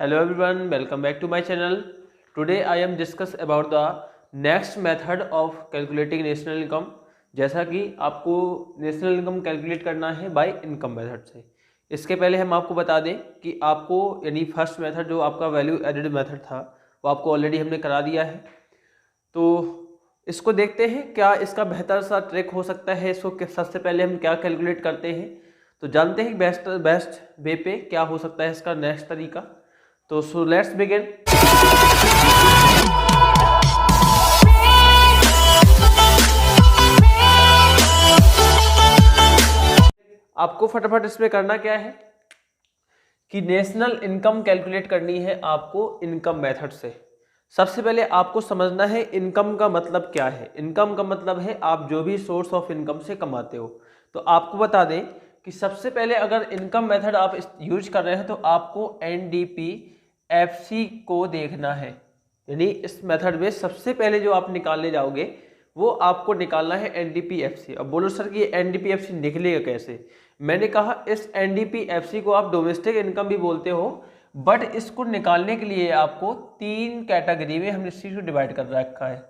Hello everyone, welcome back to my channel. Today I am discuss about the next method of calculating national income. जैसा कि आपको national income calculate करना है bye income method से। इसके पहले हम आपको बता दें कि आपको यानी फर्स्ट मेथड जो आपका वैल्यू एडेड मेथड था वो आपको ऑलरेडी हमने करा दिया है। तो इसको देखते हैं क्या इसका बेहतर सा ट्रिक हो सकता है। इसको सबसे पहले हम क्या कैलकुलेट करते हैं तो जानते हैं बेस्ट वे पे क्या हो सकता है इसका नेक्स्ट तरीका। तो सो लेट्स बिगिन। आपको फटाफट इसमें करना क्या है कि नेशनल इनकम कैलकुलेट करनी है आपको इनकम मेथड से। सबसे पहले आपको समझना है इनकम का मतलब क्या है। इनकम का मतलब है आप जो भी सोर्स ऑफ इनकम से कमाते हो। तो आपको बता दें कि सबसे पहले अगर इनकम मेथड आप यूज कर रहे हैं तो आपको NDPFC को देखना है। यानी इस मेथड में सबसे पहले जो आप निकालने जाओगे वो आपको निकालना है NDPFC। अब बोलो सर कि NDPFC निकलेगा कैसे। मैंने कहा इस NDPFC को आप डोमेस्टिक इनकम भी बोलते हो, बट इसको निकालने के लिए आपको 3 कैटेगरी में हमने इस चीज को डिवाइड कर रखा है।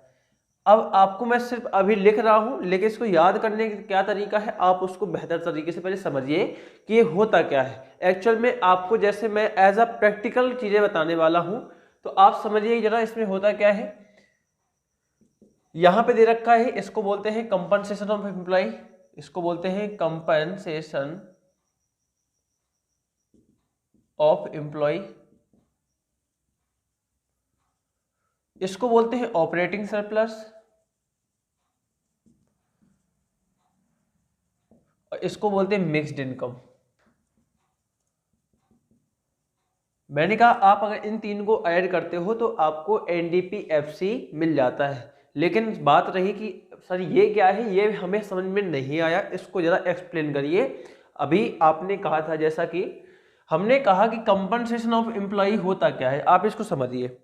अब आपको मैं सिर्फ अभी लिख रहा हूं, लेकिन इसको याद करने का क्या तरीका है आप उसको बेहतर तरीके से पहले समझिए कि ये होता क्या है। एक्चुअल में आपको जैसे मैं एज अ प्रैक्टिकल चीजें बताने वाला हूं तो आप समझिए जरा इसमें होता क्या है। यहां पे दे रखा है, इसको बोलते हैं कंपनसेशन ऑफ एम्प्लॉय, इसको बोलते हैं कंपनसेशन ऑफ एम्प्लॉय, इसको बोलते हैं ऑपरेटिंग सरप्लस, और इसको बोलते हैं मिक्स्ड इनकम। मैंने कहा आप अगर इन तीन को ऐड करते हो तो आपको NDPFC मिल जाता है। लेकिन बात रही कि सर ये क्या है, ये हमें समझ में नहीं आया, इसको जरा एक्सप्लेन करिए। अभी आपने कहा था, जैसा कि हमने कहा कि कंपनसेशन ऑफ एम्प्लॉय होता क्या है, आप इसको समझिए।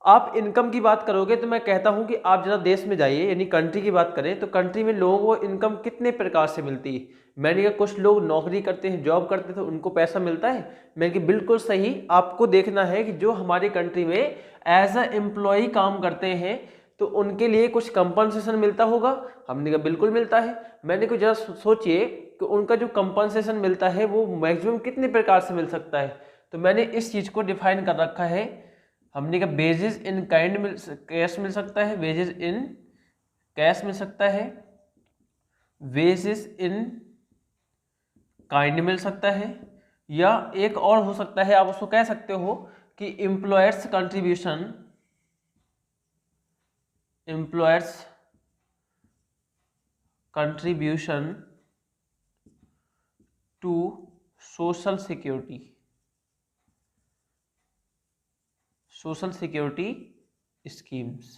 आप इनकम की बात करोगे तो मैं कहता हूं कि आप जरा देश में जाइए, यानी कंट्री की बात करें तो कंट्री में लोगों को इनकम कितने प्रकार से मिलती है। मैंने कहा कुछ लोग नौकरी करते हैं, जॉब करते हैं तो उनको पैसा मिलता है। मैंने कहा बिल्कुल सही, आपको देखना है कि जो हमारे कंट्री में एज अ एम्प्लॉय काम करते हैं तो उनके लिए कुछ कंपनसेशन मिलता होगा। हमने कहा बिल्कुल मिलता है। मैंने कहा जरा सोचिए कि उनका जो कंपनसेशन मिलता है वो मैक्सिमम कितने प्रकार से मिल सकता है। तो मैंने इस चीज को डिफाइन कर रखा है। हमने कहा वेजेस इन काइंड कैश मिल सकता है, वेजेस इन कैश मिल सकता है, वेजेस इन काइंड मिल सकता है, या एक और हो सकता है आप उसको कह सकते हो कि employers contribution, employers contribution to social security, social security schemes.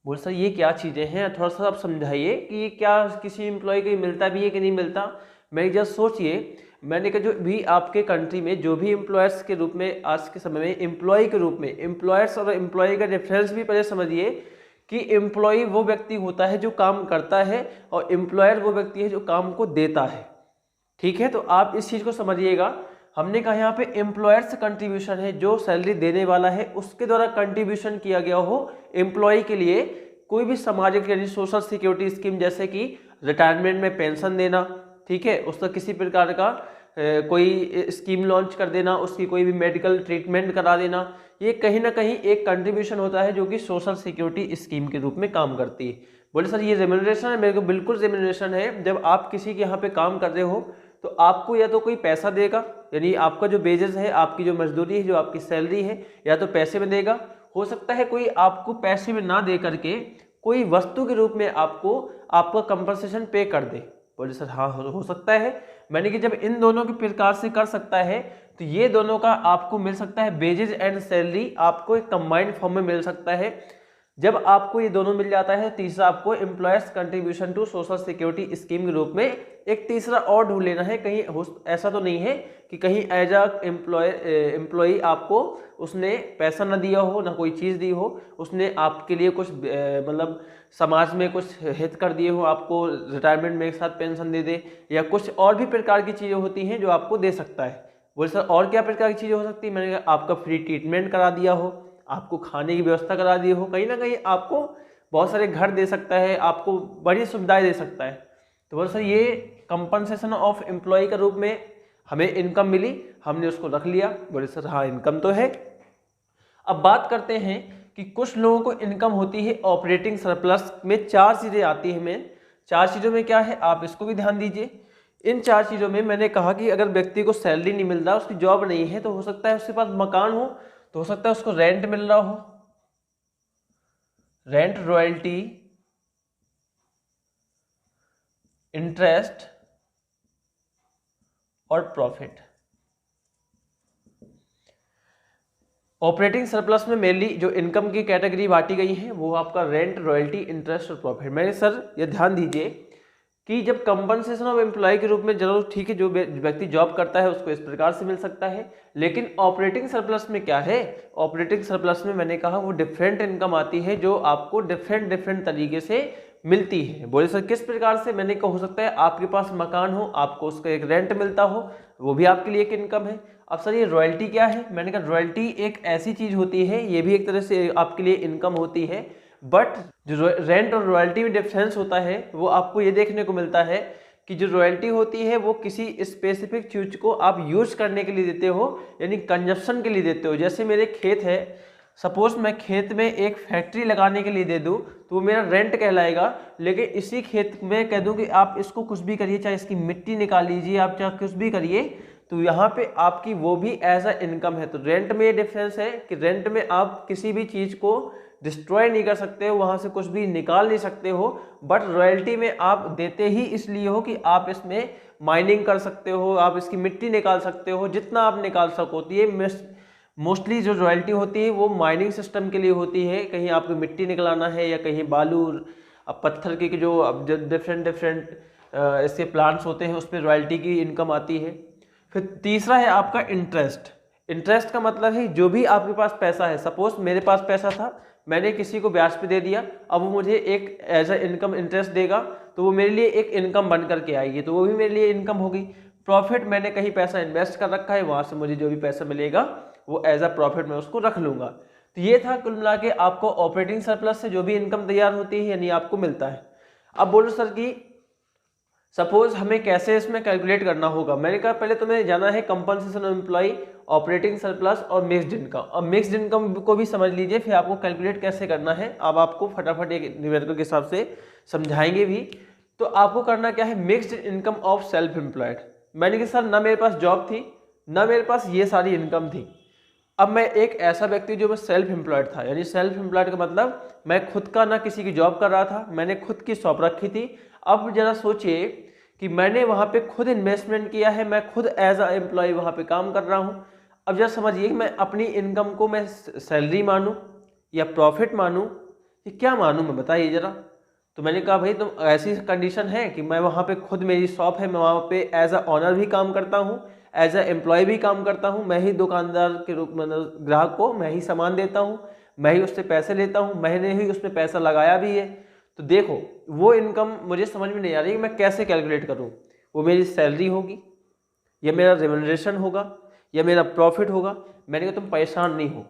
बोल सर ये क्या चीजें हैं, थोड़ा सा आप समझाइए कि ये क्या किसी एम्प्लॉय को मिलता भी है कि नहीं मिलता। मैं जस्ट सोचिए, मैंने कहा जो भी आपके कंट्री में जो भी एम्प्लॉयर्स के रूप में आज के समय में एम्प्लॉय के रूप में, एम्प्लॉयर्स और एम्प्लॉय का डिफरेंस भी पहले समझिए कि एम्प्लॉय वो व्यक्ति होता है जो काम करता है और एम्प्लॉयर वो व्यक्ति है जो काम को देता है। ठीक है, तो आप इस चीज को समझिएगा। हमने कहा यहाँ पे एम्प्लॉयर्स कंट्रीब्यूशन है, जो सैलरी देने वाला है उसके द्वारा कंट्रीब्यूशन किया गया हो एम्प्लॉय के लिए कोई भी सामाजिक यानी सोशल सिक्योरिटी स्कीम, जैसे कि रिटायरमेंट में पेंशन देना, ठीक है, उसका किसी प्रकार का कोई स्कीम लॉन्च कर देना, उसकी कोई भी मेडिकल ट्रीटमेंट करा देना, ये कहीं ना कहीं एक कंट्रीब्यूशन होता है जो कि सोशल सिक्योरिटी स्कीम के रूप में काम करती है। बोले सर ये रेम्यूनरेशन है, मेरे को बिल्कुल रेम्यूनरेशन है। जब आप किसी के यहाँ पे काम कर रहे हो तो आपको या तो कोई पैसा देगा, यानी आपका जो वेजेस है, आपकी जो मजदूरी है, जो आपकी सैलरी है, या तो पैसे में देगा। हो सकता है कोई आपको पैसे में ना दे करके कोई वस्तु के रूप में आपको आपका कंपनसेशन पे कर दे। बोले सर हाँ हो सकता है। मैंने कि जब इन दोनों के प्रकार से कर सकता है तो ये दोनों का आपको मिल सकता है वेजेस एंड सैलरी आपको एक कंबाइंड फॉर्म में मिल सकता है। जब आपको ये दोनों मिल जाता है, तीसरा आपको employers contribution to social security scheme के रूप में एक तीसरा और ढूंढ लेना है। कहीं ऐसा तो नहीं है कि कहीं एज अ एम्प्लॉय आपको उसने पैसा ना दिया हो, ना कोई चीज़ दी हो, उसने आपके लिए कुछ मतलब समाज में कुछ हित कर दिए हो, आपको रिटायरमेंट में एक साथ पेंशन दे दे, या कुछ और भी प्रकार की चीज़ें होती हैं जो आपको दे सकता है। बोले सर और क्या प्रकार की चीज़ें हो सकती है? मैंने कहा आपका फ्री ट्रीटमेंट करा दिया हो, आपको खाने की व्यवस्था करा दी हो, कहीं ना कहीं आपको बहुत सारे घर दे सकता है, आपको बड़ी सुविधाएं दे सकता है। तो बोले सर ये कंपनसेशन ऑफ एम्प्लॉय के रूप में हमें इनकम मिली, हमने उसको रख लिया। बोले सर हाँ इनकम तो है। अब बात करते हैं कि कुछ लोगों को इनकम होती है ऑपरेटिंग सरप्लस में। चार चीज़ें आती हैं में, चार चीज़ों में क्या है आप इसको भी ध्यान दीजिए। इन चार चीज़ों में मैंने कहा कि अगर व्यक्ति को सैलरी नहीं मिल रहा, उसकी जॉब नहीं है, तो हो सकता है उसके पास मकान हो, तो हो सकता है उसको रेंट मिल रहा हो, रेंट, रॉयल्टी, इंटरेस्ट और प्रॉफिट। ऑपरेटिंग सरप्लस में मेनली जो इनकम की कैटेगरी बांटी गई है वो आपका रेंट, रॉयल्टी, इंटरेस्ट और प्रॉफिट। मैंने सर ये ध्यान दीजिए कि जब कंपनसेशन ऑफ एम्प्लॉय के रूप में जरूर ठीक है, जो व्यक्ति जॉब करता है उसको इस प्रकार से मिल सकता है, लेकिन ऑपरेटिंग सरप्लस में क्या है? ऑपरेटिंग सरप्लस में मैंने कहा वो डिफरेंट इनकम आती है जो आपको डिफरेंट तरीके से मिलती है। बोले सर किस प्रकार से? मैंने कहा हो सकता है आपके पास मकान हो, आपको उसका एक रेंट मिलता हो, वो भी आपके लिए एक इनकम है। अब सर ये रॉयल्टी क्या है? मैंने कहा रॉयल्टी एक ऐसी चीज होती है, ये भी एक तरह से आपके लिए इनकम होती है, बट जो रेंट और रॉयल्टी में डिफरेंस होता है वो आपको ये देखने को मिलता है कि जो रॉयल्टी होती है वो किसी स्पेसिफिक चीज को आप यूज करने के लिए देते हो, यानी कंजप्शन के लिए देते हो। जैसे मेरे खेत है, सपोज मैं खेत में एक फैक्ट्री लगाने के लिए दे दूं तो वो मेरा रेंट कहलाएगा, लेकिन इसी खेत में कह दूं कि आप इसको कुछ भी करिए, चाहे इसकी मिट्टी निकाल लीजिए, आप चाहे कुछ भी करिए, तो यहाँ पे आपकी वो भी एज अ इनकम है। तो रेंट में ये डिफरेंस है कि रेंट में आप किसी भी चीज को डिस्ट्रॉय नहीं कर सकते हो, वहां से कुछ भी निकाल नहीं सकते हो, बट रॉयल्टी में आप देते ही इसलिए हो कि आप इसमें माइनिंग कर सकते हो, आप इसकी मिट्टी निकाल सकते हो, जितना आप निकाल सको। तो ये मोस्टली जो रॉयल्टी होती है वो माइनिंग सिस्टम के लिए होती है, कहीं आपको मिट्टी निकलाना है या कहीं बालू, अब पत्थर के जो डिफरेंट इसके प्लांट्स होते हैं उस पर रॉयल्टी की इनकम आती है। फिर तीसरा है आपका इंटरेस्ट। इंटरेस्ट का मतलब है जो भी आपके पास पैसा है, सपोज मेरे पास पैसा था, मैंने किसी को ब्याज पे दे दिया, अब वो मुझे एक एज अ इनकम इंटरेस्ट देगा, तो वो मेरे लिए एक इनकम बन करके आएगी, तो वो भी मेरे लिए इनकम होगी। प्रॉफिट, मैंने कहीं पैसा इन्वेस्ट कर रखा है, वहां से मुझे जो भी पैसा मिलेगा वो एज अ प्रॉफिट मैं उसको रख लूंगा। तो ये था कुल मिला के आपको ऑपरेटिंग सरप्लस से जो भी इनकम तैयार होती है यानी आपको मिलता है। अब बोलो सर कि सपोज हमें कैसे इसमें कैलकुलेट करना होगा। मैंने कहा पहले तुम्हें जाना है compensation of employee, operating surplus और मिक्स्ड इनकम। अब मिक्स्ड इनकम को भी समझ लीजिए, फिर आपको कैलकुलेट कैसे करना है अब आपको फटाफट एक न्यूमेरिकल के हिसाब से समझाएंगे भी। तो आपको करना क्या है, mixed income of self employed. मैंने कहा सर ना मेरे पास जॉब थी ना मेरे पास ये सारी इनकम थी, अब मैं एक ऐसा व्यक्ति जो मैं सेल्फ एम्प्लॉयड था, यानी सेल्फ एम्प्लॉयड का मतलब मैं खुद का ना किसी की जॉब कर रहा था, मैंने खुद की शॉप रखी थी। अब जरा सोचिए कि मैंने वहां पे खुद इन्वेस्टमेंट किया है, मैं खुद एज अ एम्प्लॉय वहां पे काम कर रहा हूं। अब जरा समझिए मैं अपनी इनकम को मैं सैलरी मानूं या प्रॉफिट मानूं या क्या मानूं, मैं बताइए जरा। तो मैंने कहा भाई तुम ऐसी कंडीशन है कि मैं वहां पे खुद मेरी शॉप है, मैं वहां पे एज अ ऑनर भी काम करता हूँ, एज अ एम्प्लॉय भी काम करता हूँ, मैं ही दुकानदार के रूप में ग्राहक को मैं ही सामान देता हूँ, मैं ही उससे पैसे लेता हूँ, मैंने ही उसमें पैसा लगाया भी है। तो देखो वो इनकम मुझे समझ में नहीं आ रही कि मैं कैसे कैलकुलेट करूँ। वो मेरी सैलरी होगी या मेरा रेम्युनरेशन होगा या मेरा प्रॉफिट होगा। मैंने कहा तुम परेशान नहीं हो,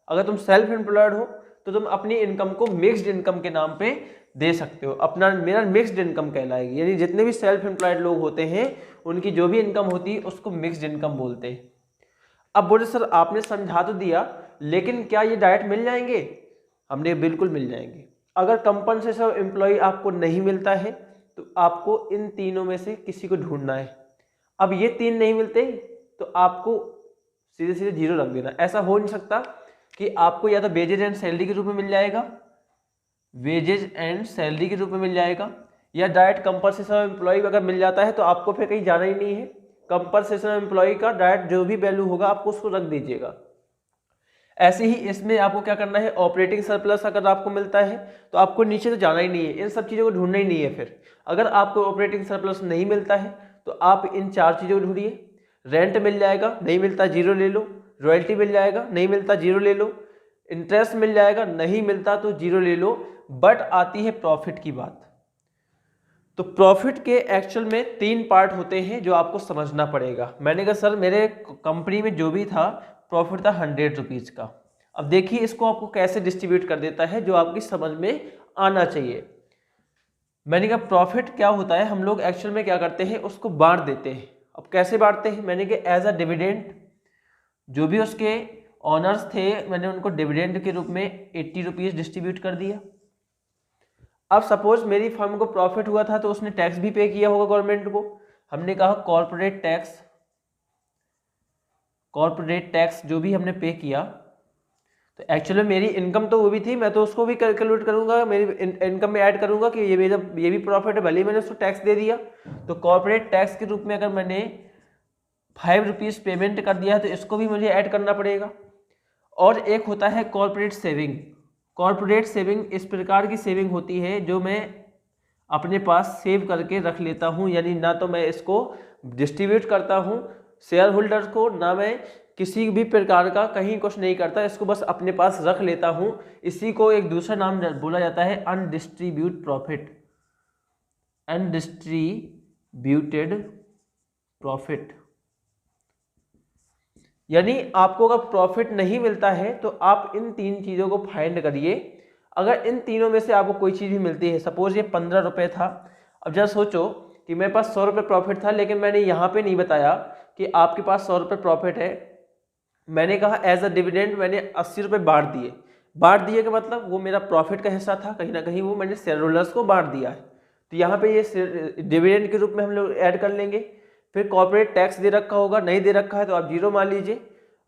अगर तुम सेल्फ एम्प्लॉयड हो तो तुम अपनी इनकम को मिक्स्ड इनकम के नाम पे दे सकते हो, अपना मेरा मिक्स्ड इनकम कहलाएगी। यानी जितने भी सेल्फ एम्प्लॉयड लोग होते हैं उनकी जो भी इनकम होती है उसको मिक्स्ड इनकम बोलते हैं। अब बोले सर आपने समझा तो दिया, लेकिन क्या ये डायरेक्ट मिल जाएंगे? हमने बिल्कुल मिल जाएंगे। अगर कंपनसेशन ऑफ एम्प्लॉय आपको नहीं मिलता है तो आपको इन तीनों में से किसी को ढूंढना है। अब ये तीन नहीं मिलते तो आपको सीधे सीधे जीरो रख देना। ऐसा हो नहीं सकता कि आपको या तो वेजेज एंड सैलरी के रूप में मिल जाएगा, वेजेज एंड सैलरी के रूप में मिल जाएगा, या डायरेक्ट कंपनसेशन ऑफ एम्प्लॉय अगर मिल जाता है तो आपको फिर कहीं जाना ही नहीं है। कंपनसेशन ऑफ एम्प्लॉय का डायरेक्ट जो भी वैल्यू होगा आपको उसको रख दीजिएगा। ऐसे ही इसमें आपको क्या करना है, ऑपरेटिंग सरप्लस अगर आपको मिलता है तो आपको नीचे तो जाना ही नहीं है, इन सब चीज़ों को ढूंढना ही नहीं है। फिर अगर आपको ऑपरेटिंग सरप्लस नहीं मिलता है तो आप इन चार चीज़ों को ढूंढिए। रेंट मिल जाएगा, नहीं मिलता जीरो ले लो। रॉयल्टी मिल जाएगा, नहीं मिलता जीरो ले लो। इंटरेस्ट मिल जाएगा, नहीं मिलता तो जीरो ले लो। बट आती है प्रॉफिट की बात। तो प्रॉफिट के एक्चुअल में 3 पार्ट होते हैं जो आपको समझना पड़ेगा। मैंने कहा सर मेरे कंपनी में जो भी था प्रॉफिट था 100 रुपीज़ का। अब देखिए इसको आपको कैसे डिस्ट्रीब्यूट कर देता है जो आपकी समझ में आना चाहिए। मैंने कहा प्रॉफिट क्या होता है, हम लोग एक्चुअल में क्या करते हैं उसको बांट देते हैं। अब कैसे बांटते हैं, मैंने कहा एज अ डिविडेंड, जो भी उसके ऑनर्स थे मैंने उनको डिविडेंड के रूप में 80 रुपीज़ डिस्ट्रीब्यूट कर दिया। अब सपोज मेरी फर्म को प्रॉफिट हुआ था तो उसने टैक्स भी पे किया होगा गवर्नमेंट को। हमने कहा कॉर्पोरेट टैक्स जो भी हमने पे किया, तो एक्चुअली मेरी इनकम तो वो भी थी, मैं तो उसको भी कैलकुलेट करूंगा, मेरी इनकम में ऐड करूंगा कि ये भी प्रॉफिट है, भले ही मैंने उसको टैक्स दे दिया। तो कॉर्पोरेट टैक्स के रूप में अगर मैंने 5 रुपीज़ पेमेंट कर दिया है तो इसको भी मुझे ऐड करना पड़ेगा। और एक होता है कॉर्पोरेट सेविंग इस प्रकार की सेविंग होती है जो मैं अपने पास सेव करके रख लेता हूँ, यानी ना तो मैं इसको डिस्ट्रीब्यूट करता हूँ शेयर होल्डर्स को, ना मैं किसी भी प्रकार का कहीं कुछ नहीं करता, इसको बस अपने पास रख लेता हूँ। इसी को एक दूसरा नाम बोला जाता है अनडिस्ट्रीब्यूटेड प्रॉफिट। यानी आपको अगर प्रॉफिट नहीं मिलता है तो आप इन 3 चीज़ों को फाइंड करिए। अगर इन तीनों में से आपको कोई चीज़ भी मिलती है, सपोज ये 15 रुपये था, अब जरा सोचो कि मेरे पास 100 रुपये प्रॉफिट था, लेकिन मैंने यहाँ पे नहीं बताया कि आपके पास 100 रुपये प्रॉफिट है। मैंने कहा एज अ डिविडेंड मैंने 80 रुपये बांट दिए का मतलब वो मेरा प्रॉफिट का हिस्सा था, कहीं ना कहीं वो मैंने शेयर होल्डर्स को बांट दिया है। तो यहाँ पे ये डिविडेंड के रूप में हम लोग ऐड कर लेंगे। फिर कॉर्पोरेट टैक्स दे रखा होगा, नहीं दे रखा है तो आप 0 मान लीजिए।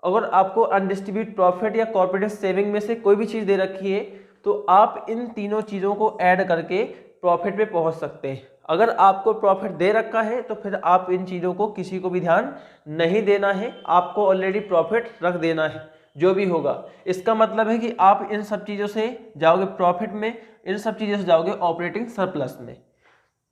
अगर आपको अनडिस्ट्रीब्यूट प्रॉफिट या कॉर्पोरेट सेविंग में से कोई भी चीज़ दे रखी है तो आप इन तीनों चीज़ों को ऐड करके प्रॉफिट पे पहुंच सकते हैं। अगर आपको प्रॉफिट दे रखा है तो फिर आप इन चीज़ों को किसी को भी ध्यान नहीं देना है, आपको ऑलरेडी प्रॉफिट रख देना है जो भी होगा। इसका मतलब है कि आप इन सब चीज़ों से जाओगे प्रॉफिट में, इन सब चीज़ों से जाओगे ऑपरेटिंग सरप्लस में।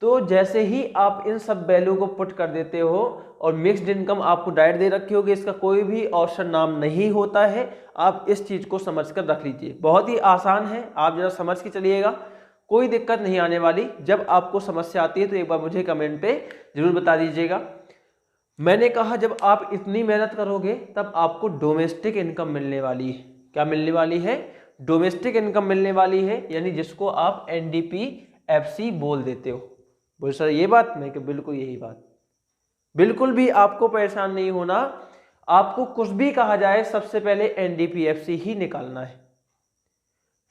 तो जैसे ही आप इन सब वैल्यू को पुट कर देते हो और मिक्स्ड इनकम आपको डायरेक्ट दे रखी होगी, इसका कोई भी ऑप्शन नाम नहीं होता है। आप इस चीज़ को समझ कर रख लीजिए, बहुत ही आसान है, आप जरा समझ के चलिएगा, कोई दिक्कत नहीं आने वाली। जब आपको समस्या आती है तो एक बार मुझे कमेंट पे जरूर बता दीजिएगा। मैंने कहा जब आप इतनी मेहनत करोगे तब आपको डोमेस्टिक इनकम मिलने वाली है। क्या मिलने वाली है? डोमेस्टिक इनकम मिलने वाली है, यानी जिसको आप NDPFC बोल देते हो। बोल सर ये बात, मैं कि बिल्कुल यही बात। बिल्कुल भी आपको परेशान नहीं होना, आपको कुछ भी कहा जाए सबसे पहले NDPFC ही निकालना है।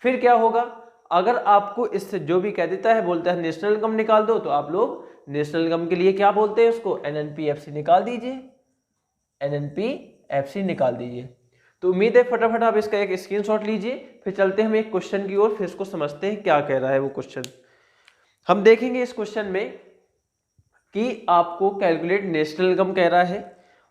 फिर क्या होगा, अगर आपको इससे जो भी कह देता है, बोलता है नेशनल इनकम निकाल दो, तो आप लोग नेशनल इनकम के लिए क्या बोलते हैं उसको, NNPFC निकाल दीजिए, NNPFC निकाल दीजिए। तो उम्मीद है फटाफट आप इसका एक स्क्रीनशॉट लीजिए, फिर चलते हैं हम एक क्वेश्चन की ओर, फिर इसको समझते हैं क्या कह रहा है वो क्वेश्चन। हम देखेंगे इस क्वेश्चन में कि आपको कैलकुलेट नेशनल इनकम कह रहा है,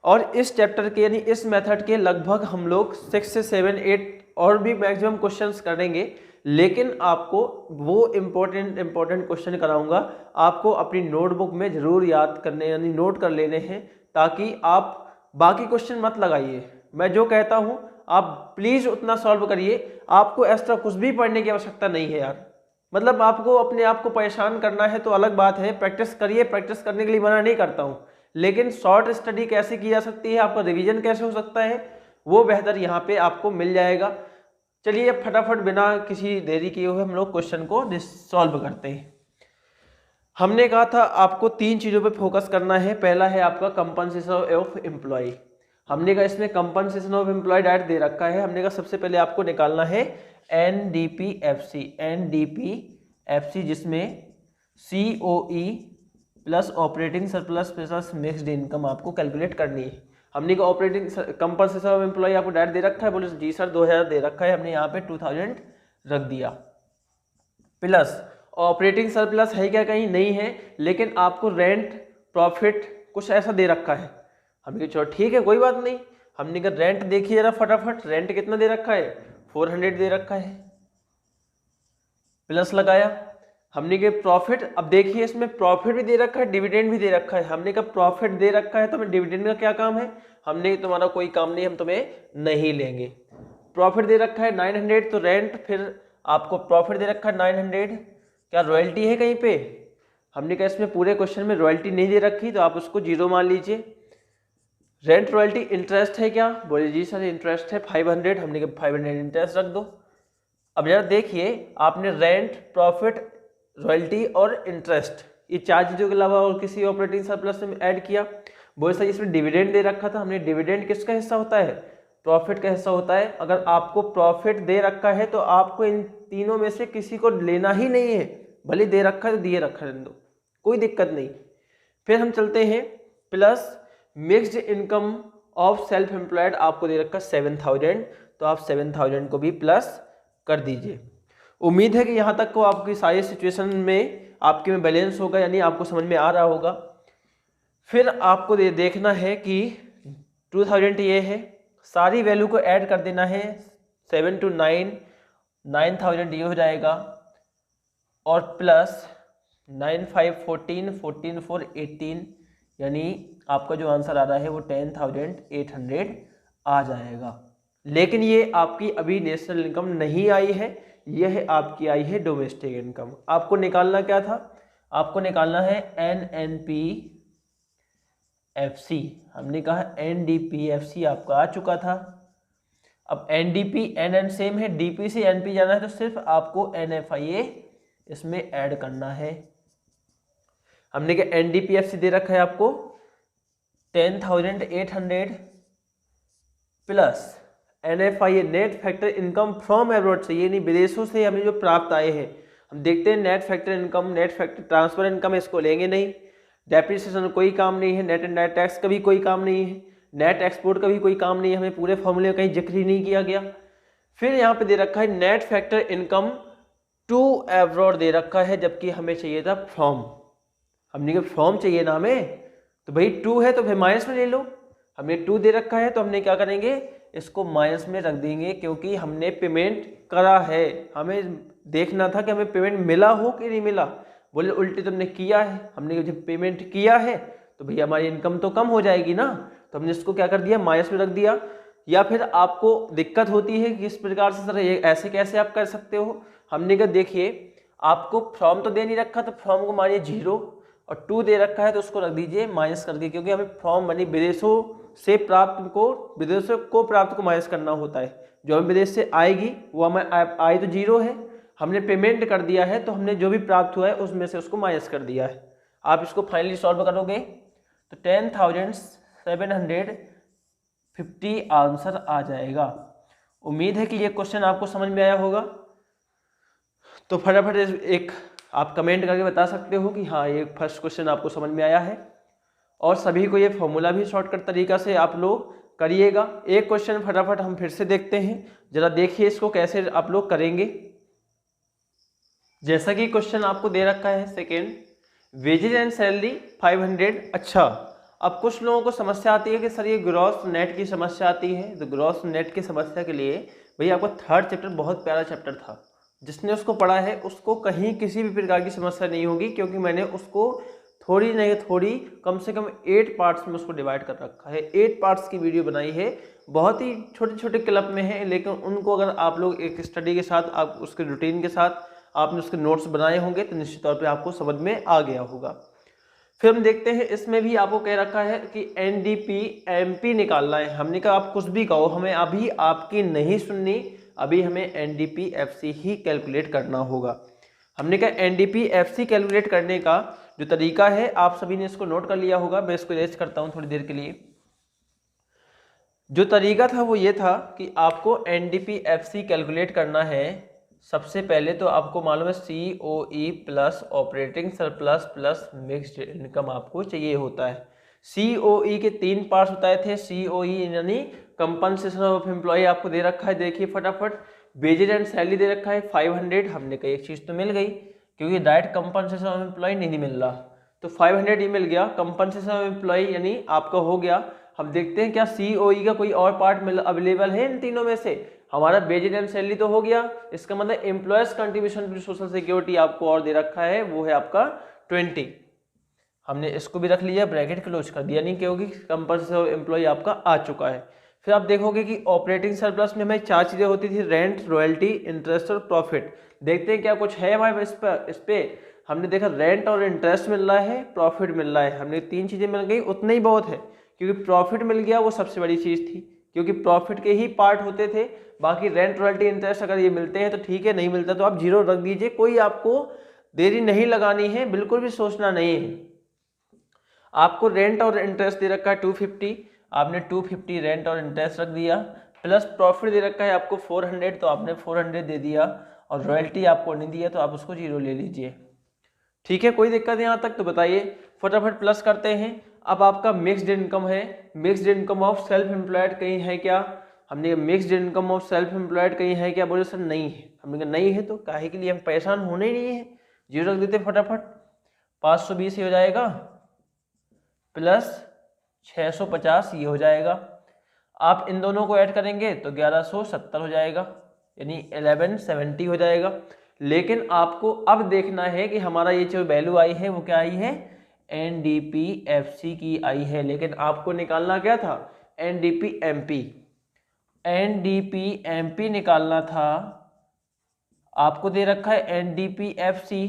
और इस चैप्टर के यानी इस मेथड के लगभग हम लोग 6 से 7 8 और भी मैक्सिमम क्वेश्चंस करेंगे, लेकिन आपको वो इम्पोर्टेंट क्वेश्चन कराऊंगा, आपको अपनी नोटबुक में जरूर याद करने यानी नोट कर लेने हैं, ताकि आप बाकी क्वेश्चन मत लगाइए। मैं जो कहता हूं आप प्लीज उतना सॉल्व करिए, आपको एक्स्ट्रा कुछ भी पढ़ने की आवश्यकता नहीं है यार। मतलब आपको अपने आप को परेशान करना है तो अलग बात है, प्रैक्टिस करिए, प्रैक्टिस करने के लिए मना नहीं करता हूं, लेकिन शॉर्ट स्टडी कैसे की जा सकती है, आपका रिवीजन कैसे हो सकता है, वो बेहतर यहाँ पे आपको मिल जाएगा। चलिए अब फटाफट बिना किसी देरी किए हुए हम लोग क्वेश्चन को सॉल्व करते हैं। हमने कहा था आपको 3 चीज़ों पे फोकस करना है। पहला है आपका कंपनसेशन ऑफ एम्प्लॉय। हमने कहा इसमें कंपनसेशन ऑफ एम्प्लॉय डायरेक्ट दे रखा है। हमने कहा सबसे पहले आपको निकालना है NDPFC जिसमें COE plus operating surplus plus mixed income आपको कैलकुलेट करनी है। हमने कहा ऑपरेटिंग कंपनसेशन ऑफ एम्प्लॉय आपको डायरेक्ट दे रखा है, बोले जी सर 2000 दे रखा है, हमने यहाँ पे 2000 रख दिया, प्लस ऑपरेटिंग सरप्लस है क्या, कहीं नहीं है, लेकिन आपको रेंट प्रॉफिट कुछ ऐसा दे रखा है। हमने कहा चलो ठीक है कोई बात नहीं। हमने कहा रेंट देखिए जरा फटाफट, रेंट कितना दे रखा है, 400 दे रखा है, प्लस लगाया। हमने कहा प्रॉफिट, अब देखिए इसमें प्रॉफिट भी दे रखा है, डिविडेंड भी दे रखा है। हमने कहा प्रॉफिट दे रखा है तो हमें डिविडेंड का क्या काम है, हमने तुम्हारा कोई काम नहीं, हम तुम्हें नहीं लेंगे। प्रॉफिट दे रखा है 900, तो रेंट, फिर आपको प्रॉफिट दे रखा है 900, क्या रॉयल्टी है कहीं पे, हमने कहा इसमें पूरे क्वेश्चन में रॉयल्टी नहीं दे रखी तो आप उसको 0 मान लीजिए। रेंट रॉयल्टी इंटरेस्ट है क्या, बोले जी सर इंटरेस्ट है 500, हमने कहा 500 इंटरेस्ट रख दो। अब जरा देखिए आपने रेंट, प्रॉफिट, रॉयल्टी और इंटरेस्ट ये 4 चीज़ों के अलावा और किसी ऑपरेटिंग सरप्लस में ऐड किया। बोले सर इसमें डिविडेंड दे रखा था, हमने डिविडेंड किसका हिस्सा होता है, प्रॉफिट का हिस्सा होता है। अगर आपको प्रॉफिट दे रखा है तो आपको इन तीनों में से किसी को लेना ही नहीं है, भले दे रखा है तो दिए रखा रहने दो, कोई दिक्कत नहीं। फिर हम चलते हैं plus mixed income of self employed, आपको दे रखा 7000, तो आप 7000 को भी प्लस कर दीजिए। उम्मीद है कि यहाँ तक को आपकी सारी सिचुएशन में आपके में बैलेंस होगा, यानी आपको समझ में आ रहा होगा। फिर आपको देखना है कि 2000 ये है, सारी वैल्यू को ऐड कर देना है, 7 to 9, 9000 ये हो जाएगा, और प्लस 9 5 14, 14 4 18, यानी आपका जो आंसर आ रहा है वो 10,800 आ जाएगा। लेकिन ये आपकी अभी नेशनल इनकम नहीं आई है, यह आपकी आई है डोमेस्टिक इनकम। आपको निकालना क्या था, आपको निकालना है NNPFC, हमने कहा NDPFC आपका आ चुका था। अब NDP NN सेम है, DP से NP जाना है तो सिर्फ आपको NFIA इसमें ऐड करना है। हमने कहा NDPFC दे रखा है आपको 10,800 plus NFIA net factor income from abroad से, ये नहीं विदेशों से हमें जो प्राप्त आए हैं। हम देखते हैं net factor income, net factor transfer income इसको लेंगे नहीं, डेप्रिसिएशन कोई काम नहीं है, नेट एंड नेट टैक्स का भी कोई काम नहीं है, नेट एक्सपोर्ट का भी कोई काम नहीं है, हमें पूरे फॉर्मूले का कहीं जिक्र ही नहीं किया गया। फिर यहाँ पे दे रखा है net factor income to abroad दे रखा है, जबकि हमें चाहिए था फ्रॉम। हमने कहा फ्रॉम चाहिए ना हमें, तो भाई 2 है तो फिर माइनस में ले लो। हमने 2 दे रखा है तो हमने क्या करेंगे, इसको माइनस में रख देंगे, क्योंकि हमने पेमेंट करा है, हमें देखना था कि हमें पेमेंट मिला हो कि नहीं मिला। बोले उल्टे तुमने किया है, हमने जब पेमेंट किया है तो भैया हमारी इनकम तो कम हो जाएगी ना, तो हमने इसको क्या कर दिया, माइनस में रख दिया। या फिर आपको दिक्कत होती है कि इस प्रकार से सर ये ऐसे कैसे आप कर सकते हो, हमने कहा देखिए आपको फ्रॉम तो दे नहीं रखा तो फ्रॉम को मारिए 0, और 2 दे रखा है तो उसको रख दीजिए माइनस करके, क्योंकि हमें फ्रॉम मनी विदेशों से प्राप्त को, विदेशों को प्राप्त को माइनस करना होता है। जो हमें विदेश से आएगी वो हमें आई तो 0 है, हमने पेमेंट कर दिया है तो हमने जो भी प्राप्त हुआ है उसमें से उसको माइनस कर दिया है। आप इसको फाइनली सॉल्व करोगे तो 10,750 आंसर आ जाएगा। उम्मीद है कि ये क्वेश्चन आपको समझ में आया होगा। तो फटाफट एक आप कमेंट करके बता सकते हो कि हाँ ये फर्स्ट क्वेश्चन आपको समझ में आया है, और सभी को ये फॉर्मूला भी शॉर्टकट तरीका से आप लोग करिएगा। एक क्वेश्चन फटाफट हम फिर से देखते हैं, जरा देखिए इसको कैसे आप लोग करेंगे। जैसा कि क्वेश्चन आपको दे रखा है सेकेंड, वेजेज एंड सैलरी 500। अच्छा, अब कुछ लोगों को समस्या आती है कि सर ये ग्रॉस नेट की समस्या आती है, तो ग्रॉस नेट की समस्या के लिए भैया आपको 3rd चैप्टर बहुत प्यारा चैप्टर था, जिसने उसको पढ़ा है उसको कहीं किसी भी प्रकार की समस्या नहीं होगी, क्योंकि मैंने उसको थोड़ी नहीं थोड़ी कम से कम 8 पार्ट्स में उसको डिवाइड कर रखा है। 8 पार्ट्स की वीडियो बनाई है, बहुत ही छोटे छोटे क्लब में है, लेकिन उनको अगर आप लोग एक स्टडी के साथ, आप उसके रूटीन के साथ आपने उसके नोट्स बनाए होंगे तो निश्चित तौर पे आपको समझ में आ गया होगा। फिर हम देखते हैं, इसमें भी आपको कह रखा है कि NDP MP निकालना है। हमने कहा आप कुछ भी कहो, हमें अभी आपकी नहीं सुननी, अभी हमें NDP FC ही कैलकुलेट करना होगा। हमने कहा NDP FC कैलकुलेट करने का जो तरीका है आप सभी ने इसको नोट कर लिया होगा, मैं इसको इरेज करता हूं थोड़ी देर के लिए। जो तरीका था वो ये था कि आपको NDP FC कैलकुलेट करना है। सबसे पहले तो आपको मालूम है COE plus operating surplus plus mixed income आपको चाहिए होता है। COE के 3 पार्ट्स बताए थे। COE यानी कंपनसेशन ऑफ एम्प्लॉय आपको दे रखा है, देखिए फटाफट। वेजेज एंड सैलरी दे रखा है 500, हमने कहा एक चीज़ तो मिल गई, क्योंकि डायरेक्ट कंपनसेशन ऑफ एम्प्लॉय नहीं मिल रहा, तो 500 ही मिल गया। कंपनसेशन ऑफ एम्प्लॉय यानी आपका हो गया। हम देखते हैं क्या COE का कोई और पार्ट अवेलेबल है इन तीनों में से। हमारा वेजेज एंड सैलरी तो हो गया, इसका मतलब employees contribution to social security आपको और दे रखा है, वो है आपका 20। हमने इसको भी रख लिया, ब्रैकेट क्लोज कर दिया, नहीं क्योंकि कंपनसेशन ऑफ एम्प्लॉय आपका आ चुका है। फिर आप देखोगे कि ऑपरेटिंग सरप्लस में हमें 4 चीजें होती थी, रेंट, रॉयल्टी, इंटरेस्ट और प्रॉफिट। देखते हैं क्या कुछ है हमारे इस पे। हमने देखा रेंट और इंटरेस्ट मिल रहा है, प्रॉफिट मिल रहा है, हमने 3 चीज़ें मिल गई, उतना ही बहुत है, क्योंकि प्रॉफिट मिल गया वो सबसे बड़ी चीज़ थी, क्योंकि प्रॉफिट के ही पार्ट होते थे। बाकी रेंट रॉयल्टी इंटरेस्ट अगर ये मिलते हैं तो ठीक है, नहीं मिलता तो आप 0 रख दीजिए, कोई आपको देरी नहीं लगानी है, बिल्कुल भी सोचना नहीं है। आपको रेंट और इंटरेस्ट दे रखा है 250, आपने 250 रेंट और इंटरेस्ट रख दिया, प्लस प्रॉफिट दे रखा है आपको 400, तो आपने 400 दे दिया, और रॉयल्टी आपको नहीं दिया तो आप उसको 0 ले लीजिए। ठीक है, कोई दिक्कत यहाँ तक? तो बताइए, फटाफट प्लस करते हैं। अब आपका मिक्स्ड इनकम है, mixed income of self employed कहीं है क्या? हमने mixed income of self employed कहीं है क्या? बोले सर नहीं है। हमने कहा नहीं है तो काहे के लिए हम परेशान होने ही नहीं है, 0 रख देते फटाफट। 520 ये हो जाएगा, प्लस 650 ये हो जाएगा। आप इन दोनों को ऐड करेंगे तो 1170 हो जाएगा, यानी 1170 हो जाएगा। लेकिन आपको अब देखना है कि हमारा ये जो वैल्यू आई है वो क्या आई है? NDP-FC की आई है। लेकिन आपको निकालना क्या था? NDP-MP। NDP-MP निकालना था, आपको दे रखा है NDP-FC।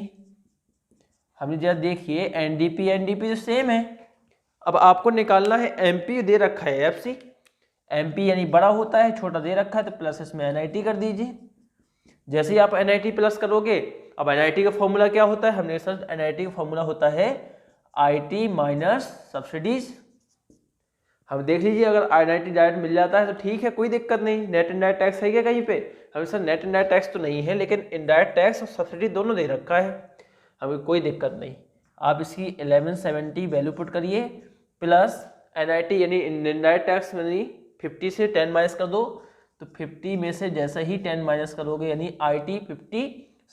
हमने जरा देखिए, NDP तो सेम है। अब आपको निकालना है MP, दे रखा है FC। MP यानी बड़ा होता है, छोटा दे रखा है, तो प्लस इसमें NIT कर दीजिए। जैसे ही आप NIT प्लस करोगे, अब NIT का फॉर्मूला क्या होता है? हमने सर NIT का फॉर्मूला होता है IT माइनस सब्सिडीज। हम देख लीजिए, अगर NIT डायरेक्ट मिल जाता है तो ठीक है, कोई दिक्कत नहीं। नेट इनडायरेक्ट टैक्स है क्या कहीं पे? हमें सर नेट इनडायरेक्ट टैक्स तो नहीं है, लेकिन इनडायरेक्ट टैक्स और सब्सिडी दोनों दे रखा है, हमें कोई दिक्कत नहीं। आप इसकी 1170 वैल्यू पुट करिए, प्लस NIT यानी इनडायरेक्ट टैक्स यानी 50 से 10 माइनस कर दो, तो 50 में से जैसे ही 10 माइनस करोगे यानी IT 50,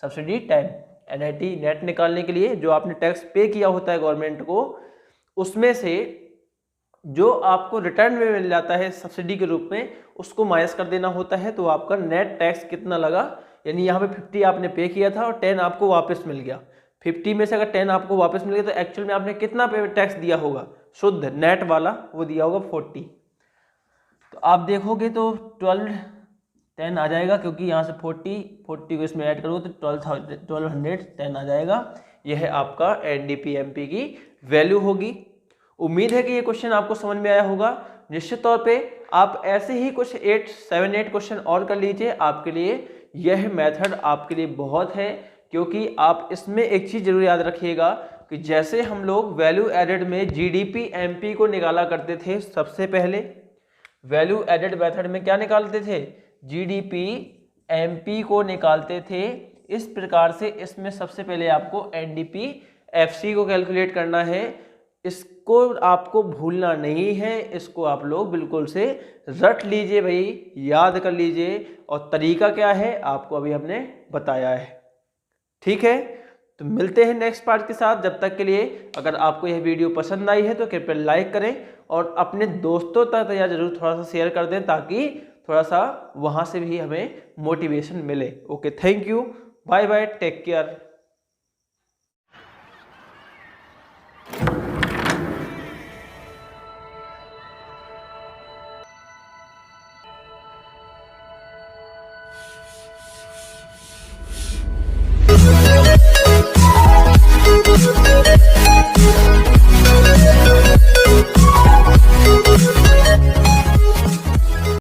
सब्सिडी 10। NIT नेट निकालने के लिए जो आपने टैक्स पे किया होता है गवर्नमेंट को, उसमें से जो आपको रिटर्न में मिल जाता है सब्सिडी के रूप में, उसको माइनस कर देना होता है। तो आपका नेट टैक्स कितना लगा, यानी यहाँ पे 50 आपने पे किया था और 10 आपको वापस मिल गया। 50 में से अगर 10 आपको वापस मिल गया तो एक्चुअल में आपने कितना टैक्स दिया होगा? शुद्ध नेट वाला वो दिया होगा 40। तो आप देखोगे तो 1210 आ जाएगा, क्योंकि यहाँ से 40 को इसमें ऐड करोगे तो 1210 आ जाएगा। यह है आपका NDP-MP की वैल्यू होगी। उम्मीद है कि ये क्वेश्चन आपको समझ में आया होगा। निश्चित तौर पे आप ऐसे ही कुछ 7-8 क्वेश्चन और कर लीजिए, आपके लिए यह मेथड आपके लिए बहुत है। क्योंकि आप इसमें एक चीज़ जरूर याद रखिएगा कि जैसे हम लोग वैल्यू एडेड में GDP-MP को निकाला करते थे, सबसे पहले वैल्यू एडेड मेथड में क्या निकालते थे? GDP-MP को निकालते थे। इस प्रकार से इसमें सबसे पहले आपको NDP-FC को कैलकुलेट करना है। इसको आपको भूलना नहीं है, इसको आप लोग बिल्कुल से रट लीजिए भाई, याद कर लीजिए। और तरीका क्या है आपको अभी हमने बताया है। ठीक है, तो मिलते हैं नेक्स्ट पार्ट के साथ। जब तक के लिए अगर आपको यह वीडियो पसंद आई है तो कृपया लाइक करें और अपने दोस्तों तक या जरूर थोड़ा सा शेयर कर दें, ताकि थोड़ा सा वहाँ से भी हमें मोटिवेशन मिले। Okay, thank you, bye bye, take care.